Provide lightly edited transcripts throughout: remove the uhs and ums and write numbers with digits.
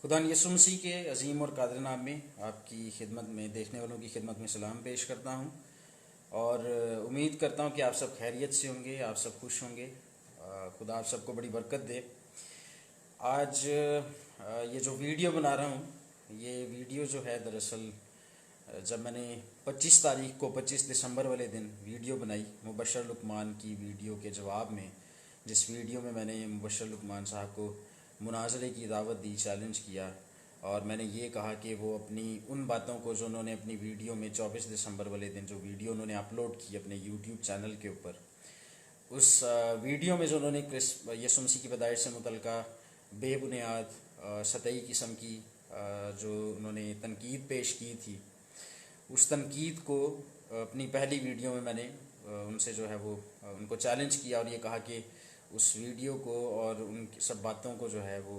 खुदा यसु मसीह के अजीम और कादिर नाम में आपकी खिदमत में, देखने वालों की खिदमत में सलाम पेश करता हूँ और उम्मीद करता हूँ कि आप सब खैरियत से होंगे, आप सब खुश होंगे। खुदा आप सबको बड़ी बरकत दे। आज ये जो वीडियो बना रहा हूँ, ये वीडियो जो है दरअसल जब मैंने 25 तारीख को 25 दिसंबर वाले दिन वीडियो बनाई मुबशर लुकमान की वीडियो के जवाब में, जिस वीडियो में मैंने मुबशर लुकमान साहब को मुनाजरे की दावत दी, चैलेंज किया और मैंने ये कहा कि वो अपनी उन बातों को जो उन्होंने अपनी वीडियो में 24 दिसंबर वाले दिन जो वीडियो उन्होंने अपलोड की अपने यूट्यूब चैनल के ऊपर, उस वीडियो में जो उन्होंने यीशु मसीह की पैदाइश से मुतल्लिका बेबुनियाद सतही किस्म की जो उन्होंने तनकीद पेश की थी, उस तनकीद को अपनी पहली वीडियो में मैंने उनसे जो है वो उनको चैलेंज किया और ये कहा कि उस वीडियो को और उन सब बातों को जो है वो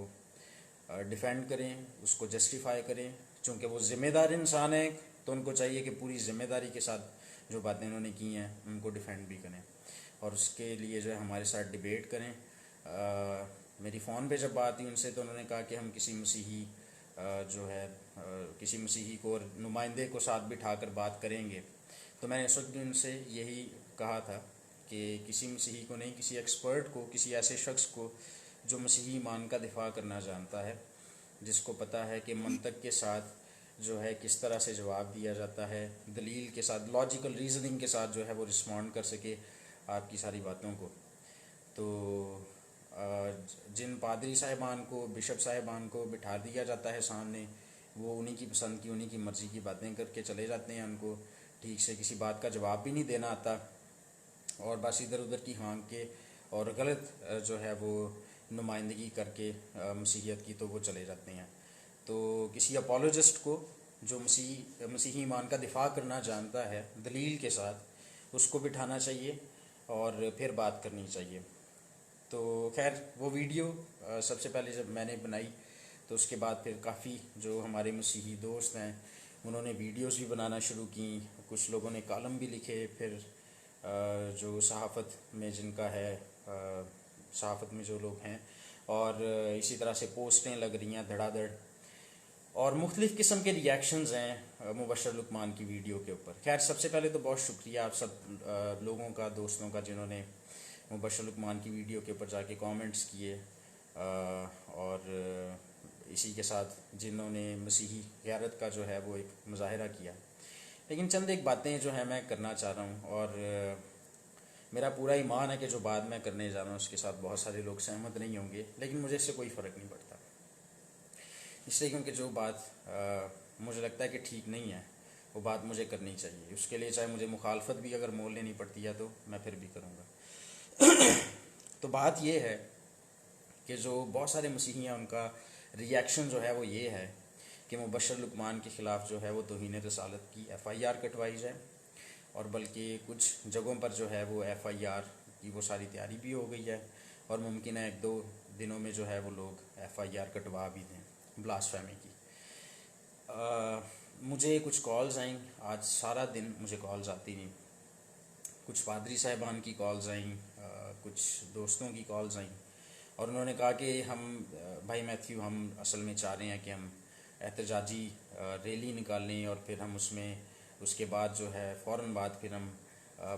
डिफेंड करें, उसको जस्टिफाई करें। चूँकि वो ज़िम्मेदार इंसान है तो उनको चाहिए कि पूरी ज़िम्मेदारी के साथ जो बातें उन्होंने की हैं उनको डिफेंड भी करें और उसके लिए जो है हमारे साथ डिबेट करें। मेरी फ़ोन पे जब बात हुई उनसे तो उन्होंने कहा कि हम किसी मसीही जो है किसी मसीही को और नुमाइंदे को साथ बिठा कर बात करेंगे। तो मैंने इस वक्त भी उनसे यही कहा था कि किसी मसीही को नहीं, किसी एक्सपर्ट को, किसी ऐसे शख्स को जो मसीही ईमान का दिफा करना जानता है, जिसको पता है कि मंतक के साथ जो है किस तरह से जवाब दिया जाता है, दलील के साथ, लॉजिकल रीजनिंग के साथ जो है वो रिस्पॉन्ड कर सके आपकी सारी बातों को। तो जिन पादरी साहिबान को, बिशप साहिबान को बिठा दिया जाता है सामने, वो उन्हीं की पसंद की, उन्हीं की मर्ज़ी की बातें करके चले जाते हैं। उनको ठीक से किसी बात का जवाब भी नहीं देना आता और बस इधर उधर की हाँक के और गलत जो है वो नुमाइंदगी करके मसीहियत की तो वो चले जाते हैं। तो किसी अपोलोजिस्ट को जो मसीही ईमान का दिफा करना जानता है दलील के साथ, उसको बिठाना चाहिए और फिर बात करनी चाहिए। तो खैर वो वीडियो सबसे पहले जब मैंने बनाई तो उसके बाद फिर काफ़ी जो हमारे मसीही दोस्त हैं उन्होंने वीडियोस भी बनाना शुरू की, कुछ लोगों ने कॉलम भी लिखे, फिर जो सहाफ़त में जिनका है, सहाफ़त में जो लोग हैं, और इसी तरह से पोस्टें लग रही हैं धड़ाधड़ और मुख्तलिफ़ किस्म के रिएक्शंस हैं मुबशर लुकमान की वीडियो के ऊपर। खैर सबसे पहले तो बहुत शुक्रिया आप सब लोगों का, दोस्तों का, जिन्होंने मुबशर लुकमान की वीडियो के ऊपर जाके कमेंट्स किए और इसी के साथ जिन्होंने मसीही ग़ैरत का जो है वो एक मुजाहरा किया। लेकिन चंद एक बातें जो है मैं करना चाह रहा हूँ और मेरा पूरा ईमान है कि जो बात मैं करने जा रहा हूँ उसके साथ बहुत सारे लोग सहमत नहीं होंगे, लेकिन मुझे इससे कोई फ़र्क नहीं पड़ता। इसलिए क्योंकि जो बात मुझे लगता है कि ठीक नहीं है वो बात मुझे करनी चाहिए। उसके लिए चाहे मुझे मुखालफत भी अगर मोल लेनी पड़ती है तो मैं फिर भी करूँगा। तो बात ये है कि जो बहुत सारे मसीही हैं उनका रिएक्शन जो है वो ये है कि मुबशर लुकमान के ख़िलाफ़ जो है वो तौहीन रसालत की FIR कटवाई जाए और बल्कि कुछ जगहों पर जो है वो FIR की वो सारी तैयारी भी हो गई है और मुमकिन है 1-2 दिनों में जो है वो लोग FIR कटवा भी दें ब्लास्फेमी की। मुझे कुछ कॉल्स आई, आज सारा दिन मुझे कॉल्स आती नहीं। कुछ पादरी साहिबान की कॉल्स आई, कुछ दोस्तों की कॉल्स आई और उन्होंने कहा कि हम भाई मैथ्यू, हम असल में चाह रहे हैं कि हम एहतजाजी रैली निकालें और फिर हम उसके बाद जो है फ़ौरन बाद फिर हम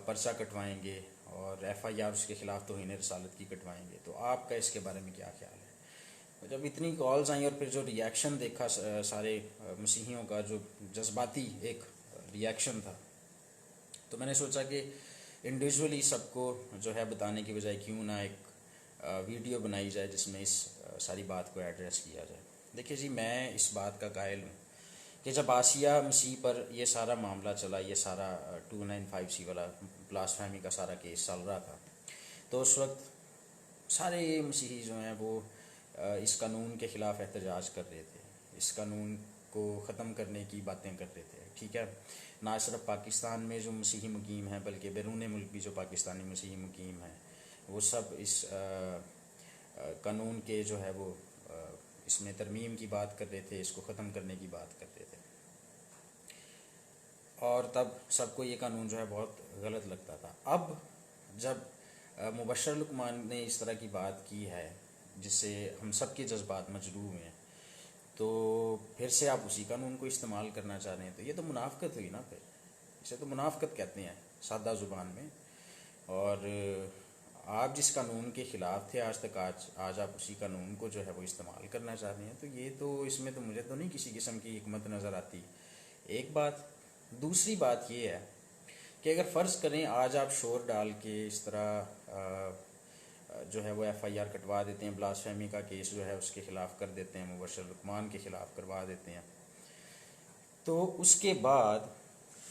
पर्चा कटवाएंगे और FIR उसके ख़िलाफ़ तौहीन रसालत की कटवाएंगे। तो आपका इसके बारे में क्या ख्याल है? जब इतनी कॉल्स आई और फिर जो रिएक्शन देखा सारे मसीहियों का, जो जज्बाती एक रिएक्शन था, तो मैंने सोचा कि इंडिविजुअली सबको जो है बताने की बजाय क्यों ना एक वीडियो बनाई जाए जिसमें इस सारी बात को एड्रेस किया जाए। देखिए जी, मैं इस बात का कायल हूँ कि जब आसिया मसीह पर ये सारा मामला चला, ये सारा 295C वाला ब्लास्फेमी का सारा केस चल रहा था, तो उस वक्त सारे मसीही जो हैं वो इस कानून के ख़िलाफ़ एहतजाज कर रहे थे, इस कानून को ख़त्म करने की बातें कर रहे थे। ठीक है, ना सिर्फ पाकिस्तान में जो मसीही मुकीम हैं बल्कि बैरून मुल्क भी जो पाकिस्तानी मसीही मुकीम हैं वो सब इस कानून के जो है वो इसमें तरमीम की बात कर रहे थे, इसको ख़त्म करने की बात कर रहे थे। और तब सबको ये कानून जो है बहुत गलत लगता था। अब जब मुबशर लुकमान ने इस तरह की बात की है जिससे हम सब के जज्बात मजरूह हैं, तो फिर से आप उसी कानून को इस्तेमाल करना चाह रहे हैं, तो ये तो मुनाफकत हुई ना। फिर इसे तो मुनाफकत कहते हैं सादा ज़ुबान में। और आप जिस कानून के ख़िलाफ़ थे आज तक, आज आप उसी कानून को जो है वो इस्तेमाल करना चाह रहे हैं। तो ये तो, इसमें तो मुझे तो नहीं किसी किस्म की हिकमत नज़र आती। एक बात। दूसरी बात ये है कि अगर फ़र्ज़ करें आज आप शोर डाल के इस तरह जो है वो एफआईआर कटवा देते हैं, ब्लास्फेमी का केस जो है उसके ख़िलाफ़ कर देते हैं, मुबशर लुकमान के ख़िलाफ़ करवा देते हैं, तो उसके बाद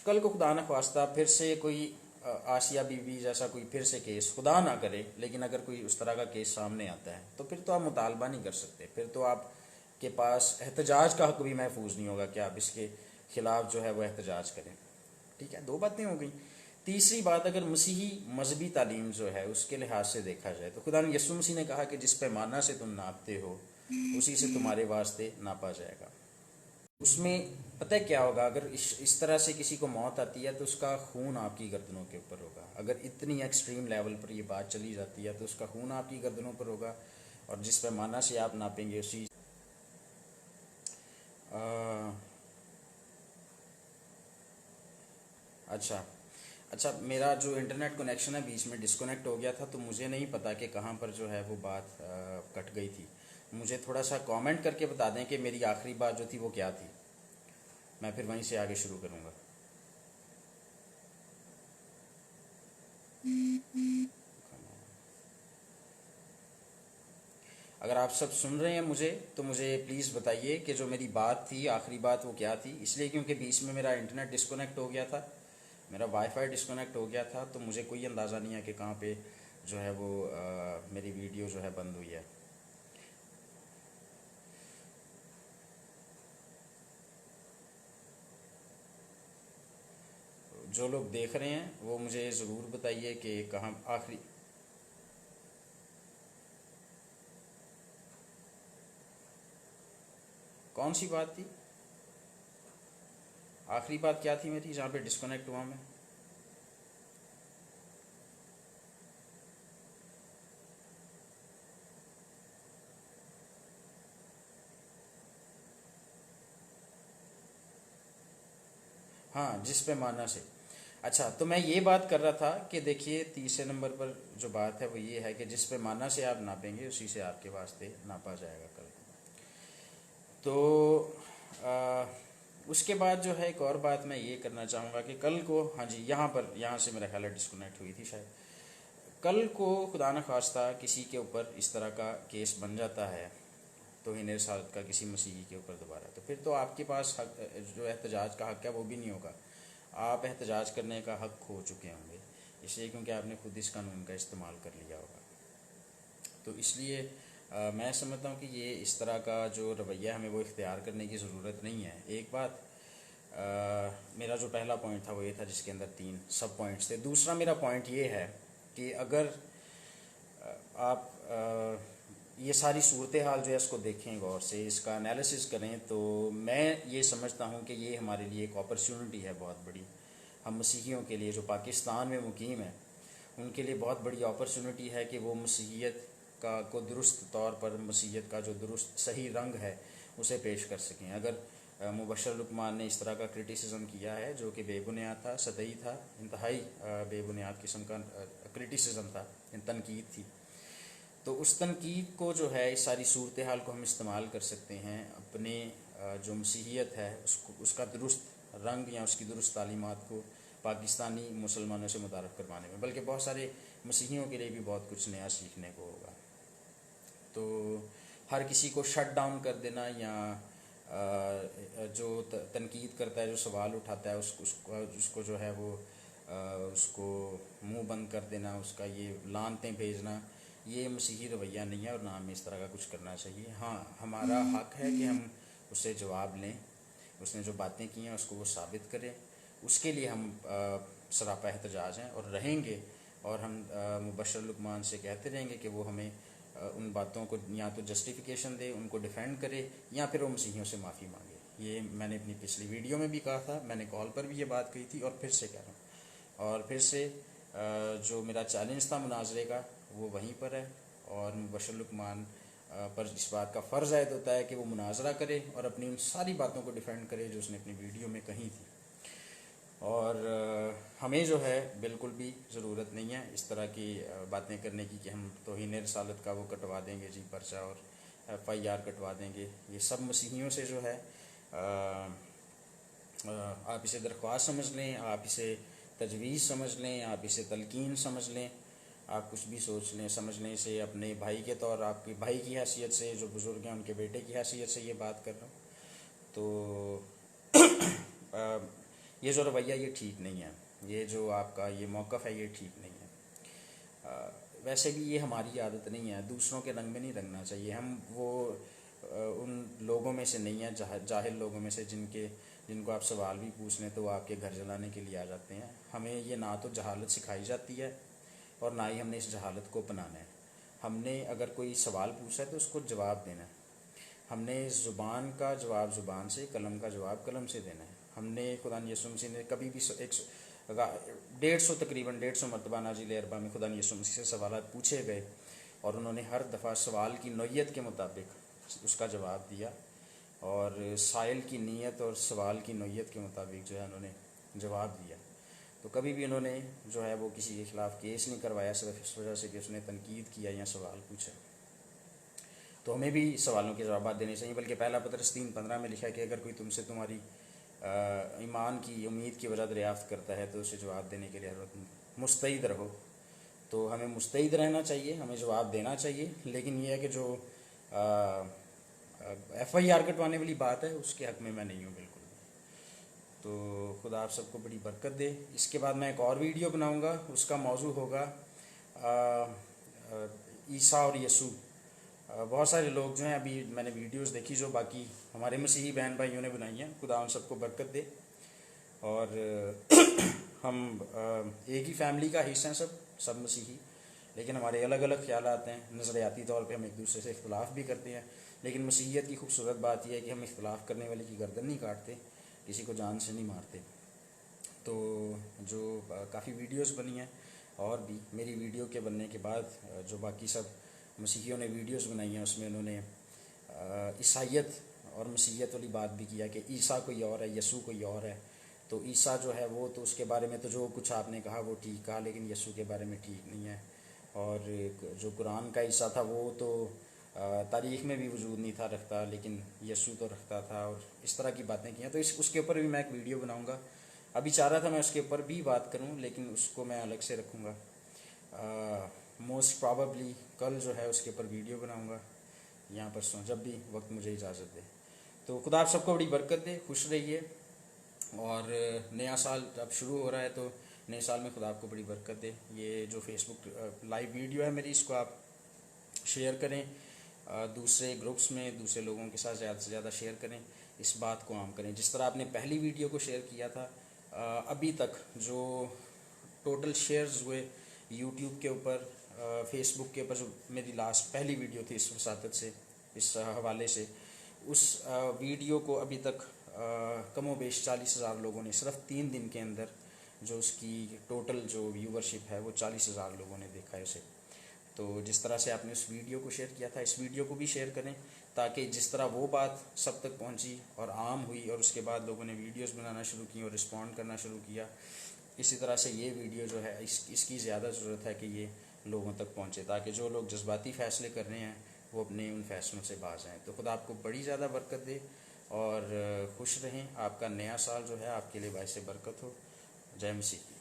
कल को खुदा न ख्वास्ता फिर से कोई आसिया बीबी जैसा कोई फिर से केस, खुदा ना करे, लेकिन अगर कोई उस तरह का केस सामने आता है तो फिर तो आप मुतालबा नहीं कर सकते। फिर तो आपके पास एहतजाज का हक भी महफूज नहीं होगा कि आप इसके ख़िलाफ़ जो है वो एहतजाज करें। ठीक है, दो बातें हो गई। तीसरी बात, अगर मसीही मजहबी तालीम जो है उसके लिहाज से देखा जाए तो खुदा ने यसु मसीह ने कहा कि जिस पैमाना से तुम नापते हो उसी से तुम्हारे वास्ते नापा जाएगा। उसमें पता है क्या होगा, अगर इस तरह से किसी को मौत आती है तो उसका खून आपकी गर्दनों के ऊपर होगा। अगर इतनी एक्सट्रीम लेवल पर ये बात चली जाती है तो उसका खून आपकी गर्दनों पर होगा, और जिस पैमाना से आप नापेंगे उसी अच्छा अच्छा, मेरा जो इंटरनेट कनेक्शन है बीच में डिस्कनेक्ट हो गया था, तो मुझे नहीं पता कि कहाँ पर जो है वो बात कट गई थी। मुझे थोड़ा सा कमेंट करके बता दें कि मेरी आखिरी बात जो थी वो क्या थी, मैं फिर वहीं से आगे शुरू करूँगा। अगर आप सब सुन रहे हैं मुझे, तो मुझे प्लीज़ बताइए कि जो मेरी बात थी, आखिरी बात वो क्या थी। इसलिए क्योंकि बीच में मेरा इंटरनेट डिस्कनेक्ट हो गया था, मेरा वाईफाई डिस्कनेक्ट हो गया था, तो मुझे कोई अंदाज़ा नहीं है कि कहाँ पे जो है वो मेरी वीडियो जो है बंद हुई है। जो लोग देख रहे हैं वो मुझे ज़रूर बताइए कि कहाँ आखिरी, कौन सी बात थी, आखिरी बात क्या थी मेरी जहाँ पे डिस्कनेक्ट हुआ मैं। हाँ, जिस पैमाना से। अच्छा, तो मैं ये बात कर रहा था कि देखिए तीसरे नंबर पर जो बात है वो ये है कि जिस पैमाना से आप नापेंगे उसी से आपके वास्ते नापा जाएगा कल। तो आ, उसके बाद जो है एक और बात मैं ये करना चाहूँगा कि कल को, हाँ जी, यहाँ से मेरा ख्याल है डिस्कनेक्ट हुई थी शायद। कल को खुदा न खास्ता किसी के ऊपर इस तरह का केस बन जाता है, तौहीन रिसालत का किसी मसीही के ऊपर दोबारा, तो फिर तो आपके पास हक, जो एहतजाज का हक है वो भी नहीं होगा। आप एहतजाज करने का हक खो चुके होंगे, इसलिए क्योंकि आपने खुद इस कानून का इस्तेमाल कर लिया होगा। तो इसलिए मैं समझता हूँ कि ये इस तरह का जो रवैया हमें वो इख्तियार करने की ज़रूरत नहीं है। एक बात, मेरा जो पहला पॉइंट था वो ये था जिसके अंदर 3 सब पॉइंट्स थे। दूसरा मेरा पॉइंट ये है कि अगर आप ये सारी सूरत हाल जो है इसको देखें गौर से, इसका एनालिसिस करें, तो मैं ये समझता हूँ कि ये हमारे लिए एक अपॉर्चुनिटी है बहुत बड़ी। हम मसीहियों के लिए जो पाकिस्तान में मुकीम है उनके लिए बहुत बड़ी अपॉर्चुनिटी है कि वो मसीहियत का को दुरुस्त तौर पर, मसीहियत का जो दुरुस्त सही रंग है उसे पेश कर सकें। अगर मुबशर लुकमान ने इस तरह का क्रिटिसिज्म किया है जो कि बेबुनियाद था, सतही था, इंतहाई बेबुनियाद किस्म का क्रिटिसिज्म था, तनकीद थी, तो उस तनकीद को जो है इस सारी सूरत हाल को हम इस्तेमाल कर सकते हैं अपने जो मसीहियत है उसको, उसका दुरुस्त रंग या उसकी दुरुस्त तालीमात को पाकिस्तानी मुसलमानों से मुतारफ़ करवाने में, बल्कि बहुत सारे मसीहियों के लिए भी बहुत कुछ नया सीखने को होगा। तो हर किसी को शट डाउन कर देना या जो तनकीद करता है, जो सवाल उठाता है, उसको जो है वो उसको मुंह बंद कर देना, उसका ये लानतें भेजना, ये मसीही रवैया नहीं है और ना हमें इस तरह का कुछ करना चाहिए। हाँ, हमारा हक है कि हम उससे जवाब लें, उसने जो बातें की हैं उसको वो साबित करें, उसके लिए हम सरापा एहतजाज हैं और रहेंगे। और हम मुबशर लुकमान से कहते रहेंगे कि वो हमें उन बातों को या तो जस्टिफिकेशन दे, उनको डिफेंड करे, या फिर वो मसीहियों से माफ़ी मांगे। ये मैंने अपनी पिछली वीडियो में भी कहा था, मैंने कॉल पर भी ये बात कही थी और फिर से कह रहा हूँ। और फिर से जो मेरा चैलेंज था मुनाजरे का वो वहीं पर है, और मुबशर लुकमान पर इस बात का फ़र्ज़ आयद होता है कि वो मुनाजरा करे और अपनी उन सारी बातों को डिफेंड करे जो उसने अपनी वीडियो में कही थी। और हमें जो है बिल्कुल भी ज़रूरत नहीं है इस तरह की बातें करने की कि हम तौहीन रसालत का वो कटवा देंगे जी पर्चा और FIR कटवा देंगे। ये सब मसीहियों से जो है आप इसे दरख्वास्त समझ लें, आप इसे तजवीज़ समझ लें, आप इसे तलकीन समझ लें, आप कुछ भी सोच लें समझने से, अपने भाई के तौर आपके भाई की हैसियत से, जो बुज़ुर्ग हैं उनके बेटे की हैसियत से ये बात कर रहा हूँ। तो ये जो रवैया ये ठीक नहीं है, ये जो आपका ये मौक़िफ़ है ये ठीक नहीं है। वैसे भी ये हमारी आदत नहीं है, दूसरों के रंग में नहीं रंगना चाहिए। हम वो उन लोगों में से नहीं है, जाहिल लोगों में से जिनको आप सवाल भी पूछ लें तो वो आपके घर जलाने के लिए आ जाते हैं। हमें ये ना तो जहालत सिखाई जाती है और ना ही हमने इस जहालत को अपनाना है। हमने अगर कोई सवाल पूछा है तो उसको जवाब देना है। हमने ज़ुबान का जवाब ज़ुबान से, कलम का जवाब कलम से देना है। हमने खुदा यीशु मसीह ने कभी भी 150 तकरीबन 150 मरतबा नाज़िल अरबा में खुदा यीशु मसीह से सवाल पूछे गए और उन्होंने हर दफ़ा सवाल की नौयत के मुताबिक उसका जवाब दिया और साइल की नीयत और सवाल की नौयत के मुताबिक जो है उन्होंने जवाब दिया। तो कभी भी उन्होंने जो है वो किसी के ख़िलाफ़ केस नहीं करवाया सिर्फ इस वजह से कि उसने तनकीद किया या सवाल पूछा। तो हमें भी सवालों के जवाब देने चाहिए। बल्कि पहला पत्रस 3:15 में लिखा है कि अगर कोई तुमसे तुम्हारी ईमान की उम्मीद की वजह दरियाफ्त करता है तो उसे जवाब देने के लिए हर वक्त मुस्तैद रहो। तो हमें मुस्तैद रहना चाहिए, हमें जवाब देना चाहिए। लेकिन यह है कि जो FIR कटवाने वाली बात है उसके हक़ में मैं नहीं हूँ बिल्कुल। तो खुदा आप सबको बड़ी बरकत दे। इसके बाद मैं एक और वीडियो बनाऊँगा, उसका मौजू होगा ईसा और यसू। बहुत सारे लोग जो हैं, अभी मैंने वीडियोस देखी जो बाकी हमारे मसीही बहन भाइयों ने बनाई हैं, खुदा उन सबको बरकत दे। और हम एक ही फैमिली का हिस्सा हैं, सब मसीही, लेकिन हमारे अलग अलग ख्याल आते हैं। नज़रियाती तौर पे हम एक दूसरे से इख्तलाफ भी करते हैं, लेकिन मसीहियत की खूबसूरत बात यह है कि हम इख्तलाफ करने वाले की गर्दन नहीं काटते, किसी को जान से नहीं मारते। तो जो काफ़ी वीडियोस बनी हैं और भी मेरी वीडियो के बनने के बाद जो बाकी सब मसीहियों ने वीडियोस बनाई हैं उसमें उन्होंने ईसाइयत और मसीहियत वाली बात भी किया कि ईसा कोई और है, यसू कोई और है। तो ईसा जो है वो तो उसके बारे में तो जो कुछ आपने कहा वो ठीक कहा, लेकिन यसू के बारे में ठीक नहीं है। और जो कुरान का ईसा था वो तो तारीख़ में भी वजूद नहीं था रखता, लेकिन यसू तो रखता था। और इस तरह की बातें की हैं। तो उसके ऊपर भी मैं एक वीडियो बनाऊँगा। अभी चाह रहा था मैं उसके ऊपर भी बात करूं, लेकिन उसको मैं अलग से रखूंगा। मोस्ट प्रॉबेबली कल जो है उसके ऊपर वीडियो बनाऊंगा, यहाँ पर जब भी वक्त मुझे इजाज़त दे। तो खुदा आप सबको बड़ी बरकत दे, खुश रहिए। और नया साल अब शुरू हो रहा है तो नए साल में खुदा आपको बड़ी बरकत दे। ये जो फेसबुक लाइव वीडियो है मेरी, इसको आप शेयर करें दूसरे ग्रुप्स में, दूसरे लोगों के साथ ज़्यादा से ज़्यादा शेयर करें, इस बात को आम करें। जिस तरह आपने पहली वीडियो को शेयर किया था, अभी तक जो टोटल शेयर्स हुए यूट्यूब के ऊपर, फेसबुक के ऊपर, जो मेरी लास्ट पहली वीडियो थी इस वसातत से, इस हवाले से, उस वीडियो को अभी तक कमो बेश 40,000 लोगों ने सिर्फ 3 दिन के अंदर, जो उसकी टोटल जो व्यूवरशिप है वो 40,000 लोगों ने देखा है उसे। तो जिस तरह से आपने उस वीडियो को शेयर किया था, इस वीडियो को भी शेयर करें, ताकि जिस तरह वो बात सब तक पहुंची और आम हुई और उसके बाद लोगों ने वीडियोस बनाना शुरू की और रिस्पॉन्ड करना शुरू किया, इसी तरह से ये वीडियो जो है इसकी ज़्यादा ज़रूरत है कि ये लोगों तक पहुंचे, ताकि जो लोग जज्बाती फ़ैसले कर रहे हैं वो अपने उन फ़ैसलों से बाज आएँ। तो खुदा आपको बड़ी ज़्यादा बरकत दे और खुश रहें। आपका नया साल जो है आपके लिए बाइस बरकत हो। जय मसीह।